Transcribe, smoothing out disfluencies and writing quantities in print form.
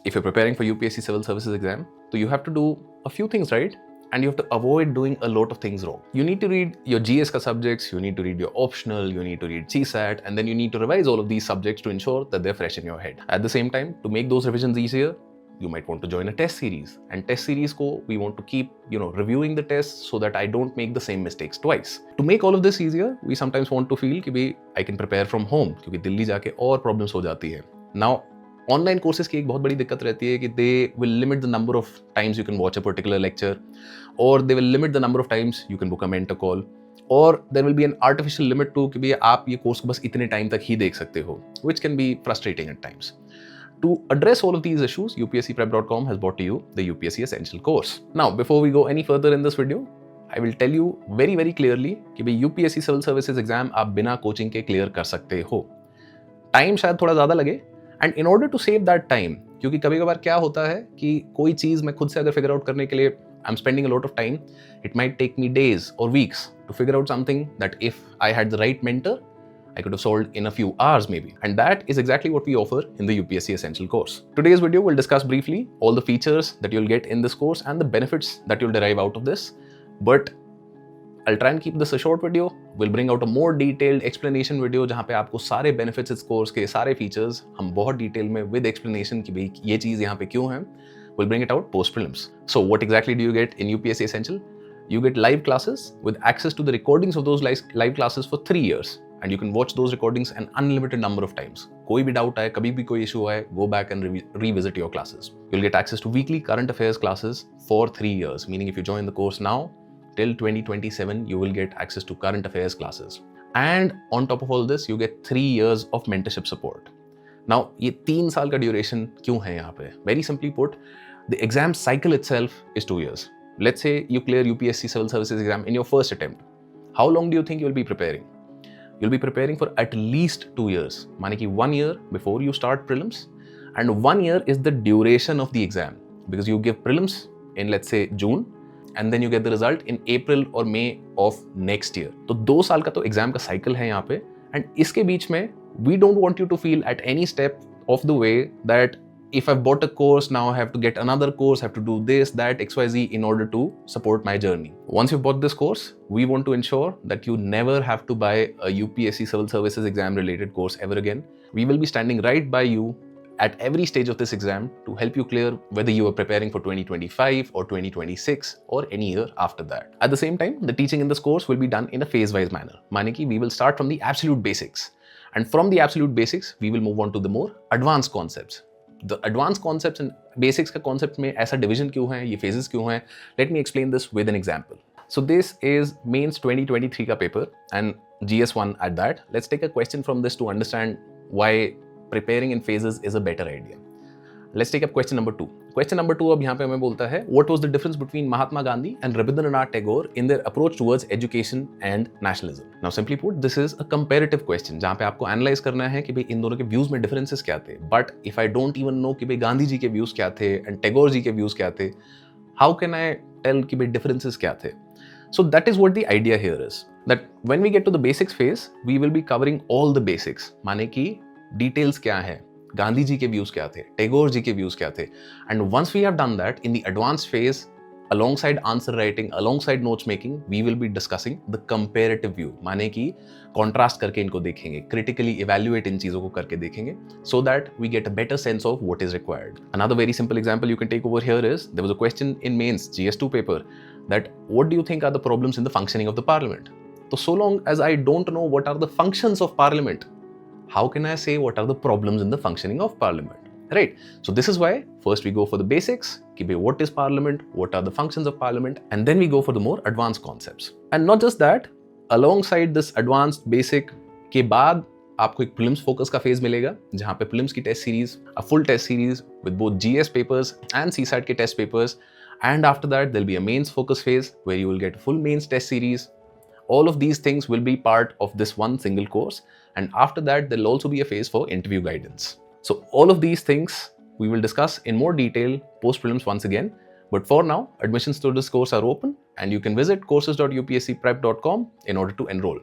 if you're preparing for UPSC Civil Services exam, so you have to do a few things right, and you have to avoid doing a lot of things wrong. You need to read your GS ka subjects, you need to read your optional, you need to read CSAT, and then you need to revise all of these subjects to ensure that they're fresh in your head. At the same time, to make those revisions easier, you might want to join a test series, and test series ko we want to keep reviewing the tests so that I don't make the same mistakes twice. To make all of this easier, we sometimes want to feel कि भाई I can prepare from home, क्योंकि दिल्ली जाके और problems हो जाती है. Now online courses की एक बहुत बड़ी दिक्कत रहती है कि they will limit the number of times you can watch a particular lecture, और they will limit the number of times you can book a mentor call, और there will be an artificial limit to कि भैया आप ये course को बस इतने time तक ही देख सकते हो, which can be frustrating at times. To address all of these issues, UPSCprep.com has brought to you the UPSC Essential course. Now, before we go any further in this video, I will tell you very, very clearly कि भाई UPSC Civil Services exam आप बिना coaching के clear कर सकते हो. Time शायद थोड़ा ज़्यादा लगे, and in order to save that time, क्योंकि कभी कभार क्या होता है कि कोई चीज़ मैं खुद से अगर फिगर आउट करने के लिए I am spending a lot of time, it might take me days और weeks to figure out something that if I had the right mentor I could have solved in a few hours maybe. And that is exactly what we offer in the UPSC Essential course. Today's video will discuss briefly all the features that you'll get in this course and the benefits that you'll derive out of this. But I'll try and keep this a short video. We'll bring out a more detailed explanation video जहाँ पे आपको सारे benefits इस course के सारे features हम बहुत detail में with explanation कि भाई ये चीज़ यहाँ पे क्यों है. We'll bring it out post prelims. So what exactly do you get in UPSC Essential? You get live classes with access to the recordings of those live classes for 3 years. And you can watch those recordings an unlimited number of times. कोई भी doubt आए, कभी भी कोई issue आए, go back and revisit your classes. You'll get access to weekly current affairs classes for 3 years, meaning if you join the course now, till 2027, you will get access to current affairs classes. And on top of all this, you get 3 years of mentorship support. Now, ये 3 साल का duration क्यों है यहाँ पे? Very simply put, the exam cycle itself is 2 years. Let's say you clear UPSC Civil Services exam in your first attempt. How long do you think you'll be preparing? You'll be preparing for at least 2 years. माने कि 1 year before you start prelims, and 1 year is the duration of the exam, because you give prelims in let's say June, and then you get the result in April or May of next year. तो 2 साल का तो exam का cycle है यहाँ पे, and इसके बीच में we don't want you to feel at any step of the way that if I've bought a course, now I have to get another course, I have to do this, that, XYZ in order to support my journey. Once you've bought this course, we want to ensure that you never have to buy a UPSC Civil Services exam related course ever again. We will be standing right by you at every stage of this exam to help you clear whether you are preparing for 2025 or 2026 or any year after that. At the same time, the teaching in this course will be done in a phase-wise manner. माने कि we will start from the absolute basics. And from the absolute basics, we will move on to the more advanced concepts. The advanced concepts and basics का concept में ऐसा division क्यों है, ये phases क्यों हैं? Let me explain this with an example. So this is Mains 2023 का paper and GS1 at that. Let's take a question from this to understand why preparing in phases is a better idea. Let's take up question number 2. Question number 2 अब यहाँ पे हमें बोलता है What was the difference between Mahatma Gandhi and Rabindranath Tagore in their approach towards education and nationalism? Now simply put, this is a comparative question जहाँ पे आपको analyze करना है कि भाई इन दोनों के views में differences क्या थे. But if I don't even know कि भाई गांधी जी के views क्या थे and Tagore जी के views क्या थे, how can I tell कि भाई differences क्या थे? So that is what the idea here is. That when we get to the basics phase, we will be covering all the basics. माने कि details क्या है, गांधी जी के व्यूज क्या थे, टैगोर जी के व्यूज क्या थे, and once we have done that in the advanced phase alongside answer writing, alongside notes making, we will be discussing the comparative view. माने कि contrast करके इनको देखेंगे, critically evaluate इन चीजों को करके देखेंगे, so that we get a better sense of what is required. Another very simple example you can take over here is there was a question in mains GS2 paper that what do you think are the problems in the functioning of the parliament? So long as I don't know what are the functions of parliament, how can I say what are the problems in the functioning of parliament? Right? So this is why first we go for the basics, what is parliament, what are the functions of parliament, and then we go for the more advanced concepts. And not just that, alongside this advanced basic के बाद आपको एक prelims focus का phase मिलेगा जहाँ पे prelims की test series, a full test series with both GS papers and CSAT के test papers, and after that there'll be a mains focus phase where you will get a full mains test series. All of these things will be part of this one single course, and after that there'll also be a phase for interview guidance. So all of these things we will discuss in more detail post prelims once again, but for now admissions to this course are open and you can visit courses.upscprep.com in order to enroll.